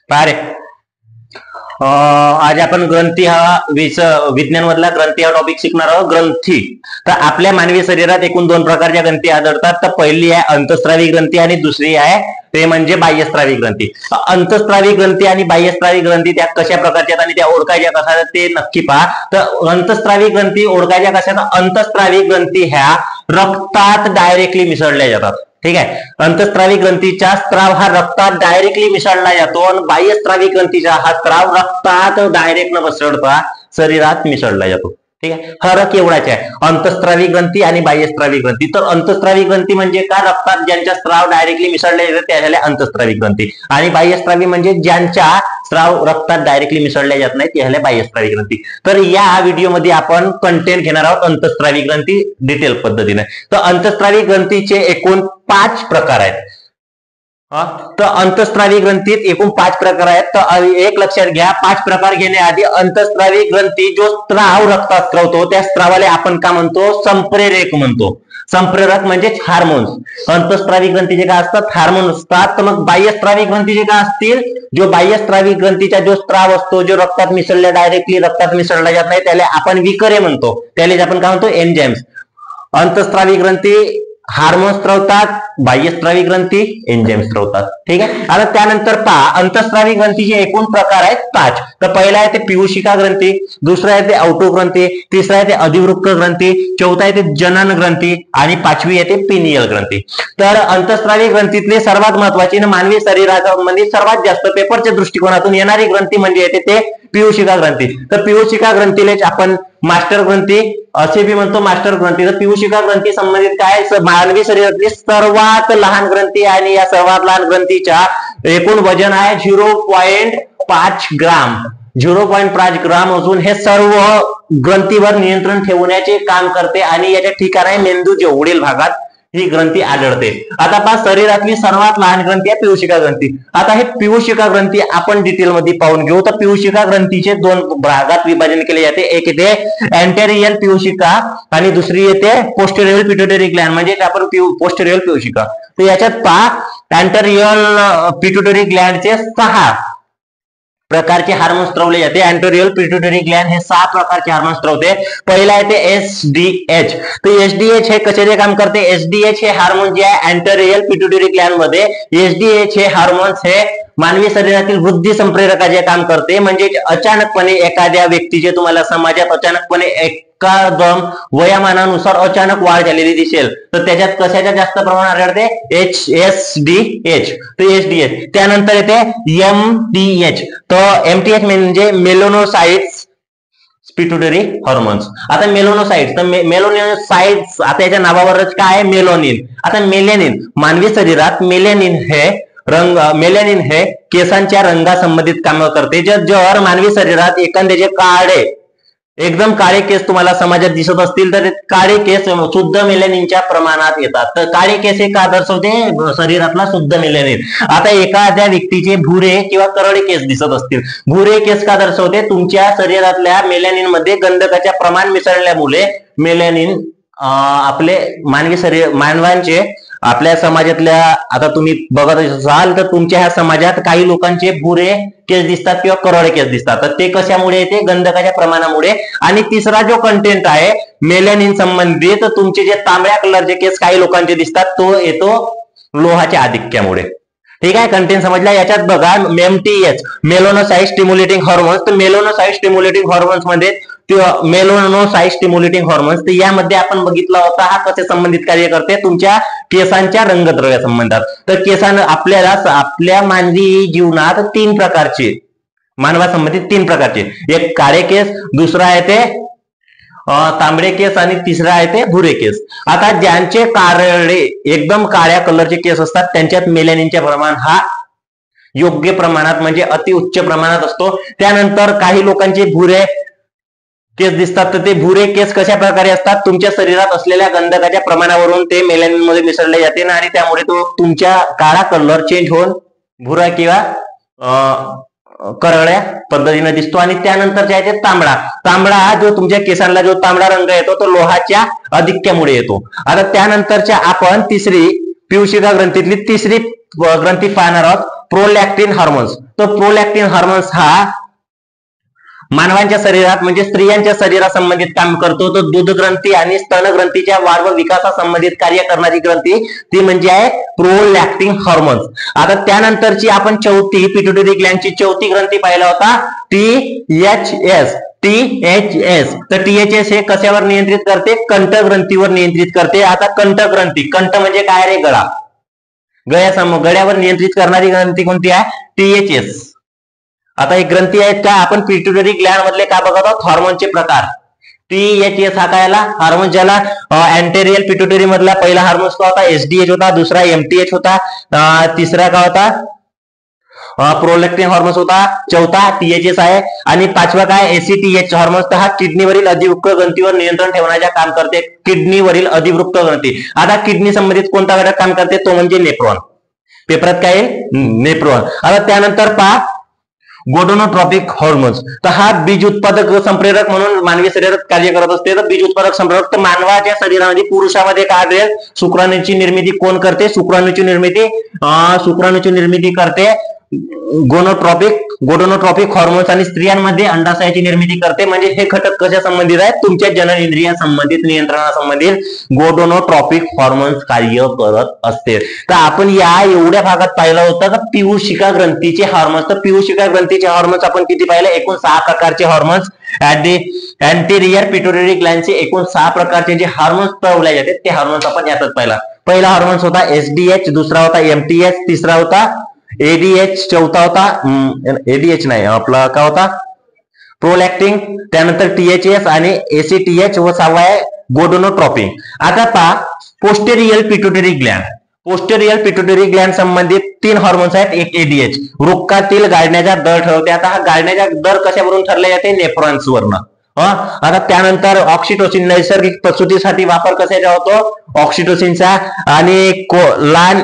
पारे आज आपण ग्रंथी हा विज्ञान मधला ग्रंथी हा टॉपिक शिकणार आहोत. ग्रंथी तर आपल्या मानवी शरीरात एकूण दोन प्रकारच्या ग्रंथी आढळतात. तर पहिली आहे अंतःस्रावी ग्रंथी आणि दुसरी आहे ते म्हणजे बाह्यस्रावी ग्रंथी. अंतःस्रावी ग्रंथी आणि बाह्यस्रावी ग्रंथी त्या कशा प्रकारच्या आणि त्या ओळखायच्या कशा ते नक्की पहा. तर अंतःस्रावी ग्रंथी ओळखायच्या कशा, अंतःस्रावी ग्रंथी ह्या रक्तात डायरेक्टली मिसळल्या जातात. ठीक आहे. अंतःस्रावी ग्रंथीचा स्त्राव हा रक्तात डायरेक्टली मिसळला जातो आणि बाह्यस्रावी ग्रंथीचा हा स्त्राव रक्तात डायरेक्ट न मिसळता शरीरात मिसळला जातो. ठीक आहे. फरक एवढाच आहे अंतःस्रावी ग्रंथी आणि बाह्यस्रावी ग्रंथी. तर अंतःस्रावी ग्रंथी म्हणजे का, रक्तात ज्यांच्या स्त्राव डायरेक्टली मिसळले जाते त्या झाल्या अंतःस्रावी ग्रंथी. आणि बाह्यस्रावी म्हणजे ज्यांच्या स्त्राव रक्तात डायरेक्टली मिसळले जात नाही त्या झाल्या बाह्यस्रावी ग्रंथी. तर या व्हिडिओमध्ये आपण कंटेंट घेणार आहोत अंतःस्रावी ग्रंथी डिटेल पद्धतीने. तर अंतःस्रावी ग्रंथीचे एकूण 5 प्रकार आहेत. तर अंतःस्रावी ग्रंथीत एकूण 5 प्रकार आहेत. तर एक लक्षात घ्या, 5 प्रकार घेण्याआधी अंतःस्रावी ग्रंथी जो स्त्राव रक्तात स्त्रवतो त्या स्त्रावाला आपण का म्हणतो, संप्रेरक म्हणतो. संप्रेरक म्हणजे हार्मोन्स. अंतःस्रावी ग्रंथीचे काय असतात, हार्मोन्स असतात. तर मग बाह्यस्रावी ग्रंथीचे काय असतील, जो बाह्यस्रावी ग्रंथीचा जो स्त्राव असतो जो रक्तात मिसळल्या डायरेक्टली रक्तात मिसळला जात नाही त्याला आपण विकरे म्हणतो, त्याला आपण काय म्हणतो, एन्झाइम्स. अंतःस्रावी ग्रंथी हार्मोन स्त्रवतात, बाह्यस्रावी ग्रंथी एन्झाइम स्त्रवतात. ठीक आहे. आता त्यानंतर पहा अंतःस्रावी ग्रंथीचे एकूण प्रकार आहेत 5. तर पहिला आहे ते पियुषिका ग्रंथी, दुसरा आहे ते औटो ग्रंथी, तिसरा आहे ते अधिवृक्क ग्रंथी, चौथा आहे ते जनन ग्रंथी आणि 5वी आहे ते पिनियल ग्रंथी. तर अंतःस्रावी ग्रंथीतले सर्वात महत्वाची आणि मानवी शरीरासंबंधी सर्वात जास्त पेपरच्या दृष्टिकोनातून येणारी ग्रंथी म्हणजे येते ते पियुषिका ग्रंथी. तर पियुषिका ग्रंथीलेच आपण मास्टर ग्रंथी असे बी म्हणतो, मास्टर ग्रंथी. तर पियुषिका ग्रंथी संबंधित काय, मानवी शरीरातली सर्वात लहान ग्रंथी आणि या सर्वात लहान ग्रंथीच्या एकूण वजन आहे 0.5 ग्राम. 0.5 ग्राम असून हे सर्व ग्रंथीवर नियंत्रण ठेवण्याचे काम करते आणि याच्या ठिकाण आहे मेंदूच्या वडील भागात ही ग्रंथी आढळते. आता पहा शरीरातली सर्वात लहान ग्रंथी आहे पियुषिका ग्रंथी. आता हे पियुषिका ग्रंथी आपण डिटेल मध्ये पाहून घेऊ. तर पियुषिका ग्रंथीचे 2 भागात विभाजन केले जाते. एक येते अँटेरियल पियुषिका आणि दुसरी येते पोस्टेरियल पिट्युटरी ग्लॅंड म्हणजे आपण पोस्टेरियल पियुषिका. तर याच्यात पहा अँटेरियल पिट्युटरी ग्लॅंडचे 6 प्रकारचे हार्मोन स्त्रवले जाते. अँटेरियल पिट्युटरी ग्लॅंड हे 6 प्रकारचे हार्मोन स्त्रवते. पहिला आहे ते एसडीएच. तर एसडीएच हे कशाचे काम करते, एसडीएच हे हार्मोन जे आहे अँटेरियल पिट्युटरी ग्लॅंड मध्ये एसडीएच हे हार्मोन्स हे मानवी शरीरातील वृद्धी संप्रेरकाचे काम करते. म्हणजे अचानकपणे एखाद्या व्यक्तीचे तुम्हाला समाजात अचानकपणे एकदम वयामानानुसार अचानक वाढ झालेली दिसेल तर त्याच्यात कशाच्या जास्त प्रमाणात आढळते, एसडीएच. तर एसडीएच त्यानंतर येते एमटीएच. तर एमटीएच म्हणजे मेलोनोसाइट्स पिट्युटरी हॉर्मोन्स. आता मेलोनोसाइट्स, तर मेलोनोसाइट्स आता याच्या नावावरच काय आहे, मेलोनिन. आता मेलेनिन मानवी शरीरात मेलेनिन हे केसांच्या रंगासंबंधित काम करते. जर मानवी शरीरात एखाद्याचे काळे एकदम काळे केस तुम्हाला समाजात दिसत असतील तर काळे केस शुद्ध मेलेनिनच्या प्रमाणात येतात. तर काळे केस हे का दर्शवते, शरीरातला शुद्ध मेलेनिन. आता एखाद्या व्यक्तीचे भुरे किंवा करडे केस दिसत असतील, भुरे केस का दर्शवते, तुमच्या शरीरातल्या मेलेनिन मध्ये गंधकाचे प्रमाण मिसळल्यामुळे मेलेनिन आपले मानवांचे आपल्या समाजातल्या, आता तुम्ही बघत असाल तर तुमच्या ह्या समाजात काही लोकांचे भुरे केस दिसतात किंवा करडे केस दिसतात. तर ते कशामुळे येते, गंधकाच्या प्रमाणामुळे. आणि तिसरा जो कंटेंट आहे मेलेनिन संबंधित, तुमचे जे तांबड्या कलरचे केस काही लोकांचे दिसतात तो येतो लोहाच्या आधिक्यामुळे. ठीक आहे. कंटेंट समजला. याच्यात बघा एमटीएच मेलोनोसाइट स्टिम्युलेटिंग हॉर्मोन्स. तर मेलोनोसाइट स्टिम्युलेटिंग हॉर्मोन्स मध्ये मेलोनोसाइट स्टिम्युलेटिंग हॉर्मोन्स, तर यामध्ये आपण बघितला होता हा कसे संबंधित कार्य करते, तुमच्या केसांच्या रंगद्रव्या संबंधात. तर आपल्या मानवी जीवनात 3 प्रकारचे, मानवासंबंधित 3 प्रकारचे, एक काळे केस, दुसरा आहे ते तांबडे केस आणि तिसरा आहे ते भुरे केस. आता ज्यांचे काळे एकदम काळ्या कलरचे केस असतात त्यांच्यात मेलॅनिनचे प्रमाण हा योग्य प्रमाणात म्हणजे अति उच्च प्रमाणात असतो. त्यानंतर काही लोकांचे भुरे केस दिसतात तर ते भुरे केस कशा प्रकारे असतात, तुमच्या शरीरात असलेल्या गंधकाच्या प्रमाणावरून ते मेलॅनिन मध्ये मिसळले जाते आणि त्यामुळे तो तुमच्या काळा कलर चेंज होऊन भुरा किंवा करड्या पद्धतीने दिसतो. आणि त्यानंतर जे आहे ते तांबडा जो तुमच्या केसांना जो तांबडा रंग येतो तो लोहाच्या आधिक्यामुळे येतो. आता त्यानंतरच्या आपण तिसरी पियुषिका ग्रंथीतली तिसरी ग्रंथी पाहणार आहोत. Prolactin hormones. तर प्रोलॅक्टिन हार्मोन्स हा मानवांच्या शरीरात म्हणजे स्त्रियांच्या शरीरासंबंधित काम करतो. तर दूध ग्रंथी आणि स्तन ग्रंथीच्या वाढ व विकासासंबंधित कार्य करणारी ग्रंथी ती म्हणजे आहे प्रोलॅक्टिन हार्मोन्स. आता त्यानंतरची आपण चौथी पिट्युटरी ग्लॅंडची चौथी ग्रंथी पाहिला होता THS. THS. तर THS हे कशावर नियंत्रित करते? कंठग्रंथीवर नियंत्रित करते. आता कंठग्रंथी, कंठ म्हणजे काय रे? गळा. गळ्यावर नियंत्रित करणारी ग्रंथी कोणती आहे? THS. आता एक ग्रंथी आहेत का? आपण पिट्युटरी ग्लॅंड मधले काय बघत आहोत? हॉर्मोनचे प्रकार. THS हा काय? हार्मोन ज्याला अँटेरियल पिट्युटरी मधला पहिला हार्मोन काय होता? SDH होता. दुसरा MTH होता. तिसरा काय होता? प्रोलॅक्टिन हार्मोन्स होता. चौथा THS आहे. आणि पाचवा काय? ACTH hormones. तर हा किडनीवरील अधिवृक्क ग्रंथीवर नियंत्रण ठेवण्याचे काम करते. किडनीवरील अधिवृक्क ग्रंथी. आता किडनी संबंधित कोणता घटक काम करते? तो म्हणजे नेफ्रॉन. पेपरात काय आहे? नेफ्रॉन. आता त्यानंतर पहा गोडोनोट्रॉपिक हॉर्मोन्स. तर हा बीज उत्पादक संप्रेरक म्हणून मानवी शरीरात कार्य करत असते. तर बीज उत्पादक संप्रेरक तर मानवाच्या शरीरामध्ये पुरुषामध्ये काय आढळेल? शुक्राणूची निर्मिती कोण करते? शुक्राणूची निर्मिती करते गोडोनोट्रॉपिक हॉर्मोन्स. आणि स्त्रियांमध्ये अंडाशयाची निर्मिती करते. म्हणजे हे घटक कशा संबंधित आहेत? तुमच्या जननेंद्रिया संबंधित, नियंत्रणासंबंधित गोडोनोट्रॉपिक हॉर्मोन्स कार्य करत असते. तर आपण या एवढ्या भागात पाहिलं होतं का पियूषिका ग्रंथीचे हॉर्मोन्स. तर पियूषिका ग्रंथीचे हॉर्मोन्स आपण किती पाहिले? एकूण 6 प्रकारचे हॉर्मोन्स. अँटेरियर पिट्युटरी ग्लॅंडचे एकूण 6 प्रकारचे जे हॉर्मोन्स पुरवले जाते ते हॉर्मोन्स आपण यातच पाहिला. पहिला हॉर्मोन्स होता SDH, दुसरा होता MTH, तिसरा होता ADH, चौथा होता ADH नाही आपला काय होता? प्रोलॅक्टिन. त्यानंतर THS आणि ACTH व 6वा आहे गोडोनोट्रॉपिक. आता पहा पोस्टेरियल पिट्युटरी ग्लॅंड. पोस्टेरियल पिट्युटरी ग्लॅंड संबंधित 3 हॉर्मोन्स आहेत. एक ADH वृक्कातील गाळण्याचा दर ठरवते. आता हा गाळण्याचा दर कशावरून ठरले जाते? नेफ्रॉन्स वरनं. आता त्यानंतर ऑक्सिटोसिन नैसर्गिक प्रसूतीसाठी वापर कशाचा होतो? ऑक्सिटोसिनचा. आणि लहान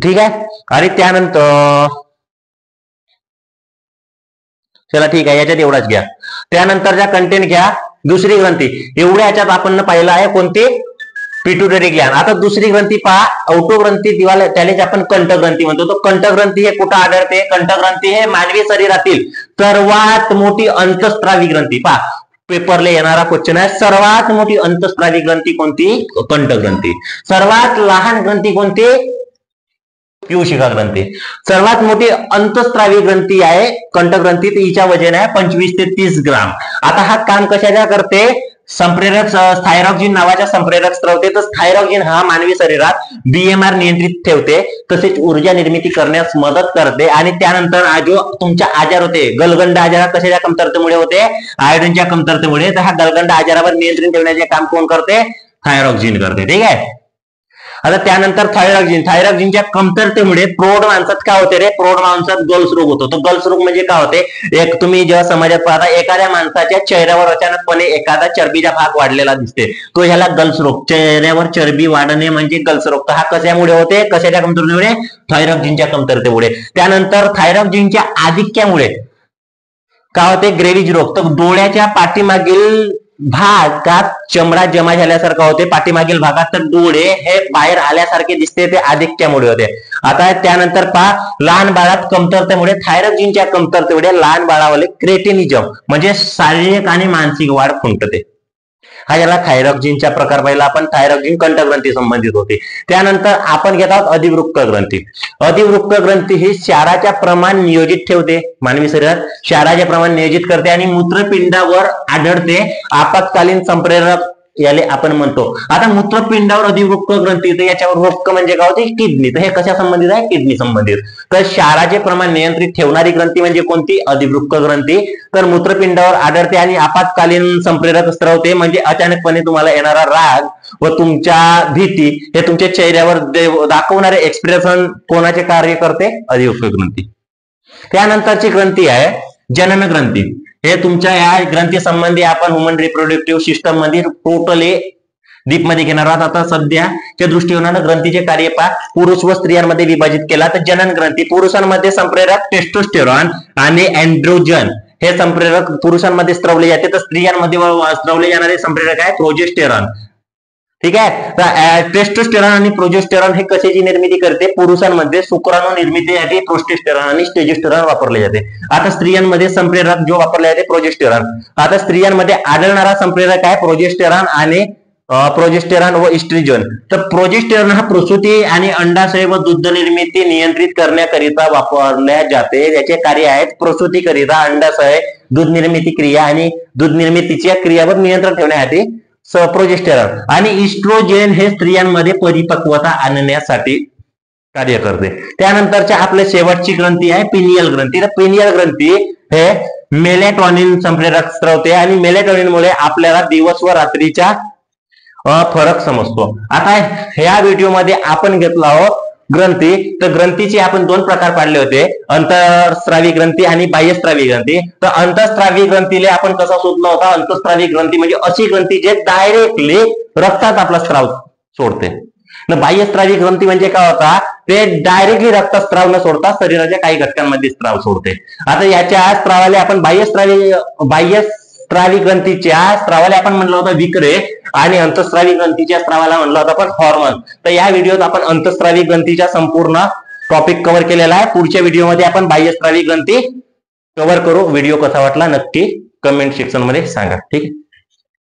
ठीक आहे. आणि त्यानंतर चला ठीक आहे याच्यात एवढाच घ्या. त्यानंतरचा कंटेंट घ्या दुसरी ग्रंथी. एवढ्या याच्यात आपण पाहिलं आहे कोणती? पिट्युटरी ग्लॅंड. आता दुसरी ग्रंथी पहा औटोग्रंथी दिवाला त्यालाच आपण कंठग्रंथी म्हणतो. तो कंठग्रंथी हे कुठं आढळते? कंठग्रंथी हे मानवी शरीरातील सर्वात मोठी अंतःस्रावी ग्रंथी. पहा पेपरला येणारा क्वेश्चन आहे. सर्वात मोठी अंतःस्रावी ग्रंथी कोणती? कंठग्रंथी. सर्वात लहान ग्रंथी कोणती? पियूषिका ग्रंथी. सर्वात मोठी अंतःस्रावी ग्रंथी आहे कंठग्रंथी. हिच्या वजन आहे 25 ते 30 ग्राम. आता हा काम कशाच्या करते? संप्रेरक थायरॉक्सिन नावाच्या संप्रेरक स्त्रवते. तर थायरॉक्सिन हा मानवी शरीरात BMR नियंत्रित ठेवते. तसेच ऊर्जा निर्मिती करण्यास मदत करते. आणि त्यानंतर जो तुमच्या आजार होते गलगंड आजार कशाच्या कमतरतेमुळे होते? आयोडीनच्या कमतरतेमुळे. तर हा गलगंड आजारावर नियंत्रण ठेवण्याचे काम कोण करते? थायरॉक्सिन करते. ठीक आहे. आता त्यानंतर थायरॉक्सिनच्या कमतरतेमुळे प्रौढ माणसात काय होते रे? प्रौढ माणसात गल्स रोग होतो. तो गल्स रोग म्हणजे काय होते? एक तुम्ही जेव्हा समाजात पाहता एखाद्या माणसाच्या चेहऱ्यावर अचानकपणे एखादा चरबीचा भाग वाढलेला दिसते तो ह्याला गल्स रोग. चेहऱ्यावर चरबी वाढणे म्हणजे गल्स रोग. तर हा कशामुळे होते? कशाच्या कमतरतेमुळे? थायरॉक्सिनच्या कमतरतेमुळे. त्यानंतर थायरॉक्सिनच्या आधिक्यामुळे काय होते? ग्रेव्हिज रोग. तर डोळ्याच्या पाठीमागील भागात चमडा जमा झाल्यासारखा होते. पाठीमागील भागात तर डोळे हे बाहेर आल्यासारखे दिसते. ते आधिक्यामुळे होते. आता त्यानंतर पहा लहान बाळात कमतरतेमुळे थायरॉक्सिनच्या कमतरतेमुळे लहान बाळावरील क्रेटिनिझम म्हणजे शारीरिक आणि मानसिक वाढ खुंटते. हा याला थायरॉक्सिनचा प्रकार पाहिला आपण. थायरॉक्सिन कंठग्रंथी संबंधित होते. त्यानंतर आपण घेत आहोत अधिवृक्क ग्रंथी. अधिवृक्क ग्रंथी ही क्षाराच्या प्रमाण नियोजित ठेवते. मानवी शरीरात क्षाराचे प्रमाण नियोजित करते आणि मूत्रपिंडावर आढळते. आपत्कालीन संप्रेरक याले आपण म्हणतो. आता मूत्रपिंडावर अधिवृक्क ग्रंथी. तर याच्यावर वृक्क म्हणजे काय होते? किडनी. तर हे कशा संबंधित आहे? किडनी संबंधित. तर क्षाराचे प्रमाण नियंत्रित ठेवणारी ग्रंथी म्हणजे कोणती? अधिवृक्क ग्रंथी. तर मूत्रपिंडावर आढळते आणि आपत्कालीन संप्रेरक स्त्रवते. म्हणजे अचानकपणे तुम्हाला येणारा राग व तुमच्या भीती हे तुमच्या चेहऱ्यावर दाखवणारे एक्सप्रेशन कोणाचे कार्य करते? अधिवृक्क ग्रंथी. त्यानंतरची ग्रंथी आहे जनन ग्रंथी. हे तुमच्या या ग्रंथी संबंधी आपण ह्युमन रिप्रोडक्टिव्ह सिस्टम मध्ये टोटली डीप मध्ये घेणार आहोत. आता सध्याच्या दृष्टिकोनानं ग्रंथीचे कार्य पहा पुरुष व स्त्रियांमध्ये विभाजित केला. तर जनन ग्रंथी पुरुषांमध्ये संप्रेरक टेस्टोस्टेरॉन आणि एंड्रोजन हे संप्रेरक पुरुषांमध्ये स्त्रवले जाते. तर स्त्रियांमध्ये स्त्रवले जाणारे संप्रेरक आहे प्रोजेस्टेरॉन. ठीक आहे. तर टेस्टोस्टेरॉन आणि प्रोजेस्टेरॉन हे कशाची निर्मिती करते? पुरुषांमध्ये शुक्राणू निर्मितीसाठी प्रोस्टेस्टेरॉन आणि टेस्टोस्टेरॉन वापरले जाते. आता स्त्रियांमध्ये संप्रेरक जो वापरले जाते प्रोजेस्टेरॉन. आता स्त्रियांमध्ये आढळणारा संप्रेरक आहे प्रोजेस्टेरॉन आणि प्रोजेस्टेरॉन व इस्ट्रोजन. तर प्रोजेस्टेरॉन हा प्रसूती आणि अंडाशय व दुग्ध निर्मिती नियंत्रित करण्याकरिता वापरल्या जाते. याचे कार्य आहेत प्रसूतीकरिता, अंडाशय, दूध निर्मिती क्रिया आणि दूध निर्मितीच्या क्रियावर नियंत्रण ठेवण्यासाठी प्रोजेस्टेरॉन. आणि इस्ट्रोजेन हे स्त्रियांमध्ये परिपक्वता आणण्यासाठी कार्य करते. त्यानंतरच्या आपल्या शेवटची ग्रंथी आहे पिनियल ग्रंथी. तर पिनियल ग्रंथी हे मेलेटॉनिन संप्रेरक स्त्रवते आणि मेलेटॉनिनमुळे आपल्याला दिवस व रात्रीच्या फरक समजतो. आता ह्या व्हिडिओमध्ये आपण घेतलो आहोत ग्रंथी. तर ग्रंथीचे आपण दोन प्रकार पाडले होते, अंतःस्रावी ग्रंथी आणि बाह्यस्रावी ग्रंथी. तर अंतःस्रावी ग्रंथीला आपण कसा शोधला होता? अंतःस्रावी ग्रंथी म्हणजे अशी ग्रंथी जे डायरेक्टली रक्तात आपला स्त्राव सोडते. बाह्यस्रावी ग्रंथी म्हणजे काय होता? ते डायरेक्टली रक्तात स्त्राव न सोडता शरीराच्या काही घटकांमध्ये स्त्राव सोडते. आता याच्या स्त्रावाला आपण बाह्यस्रावी ग्रंथीच्या स्त्रावाला आपण म्हणलं होतं विकरे आणि अंतःस्रावी ग्रंथीच्या स्त्रावाला म्हणलं होतं आपण हॉर्मोन. तर या व्हिडिओत आपण अंतःस्रावी ग्रंथीच्या संपूर्ण टॉपिक कव्हर केलेला आहे. पुढच्या व्हिडिओमध्ये आपण बाह्यस्रावी ग्रंथी कव्हर करू. व्हिडिओ कसा वाटला नक्की कमेंट सेक्शन मध्ये सांगा. ठीक आहे.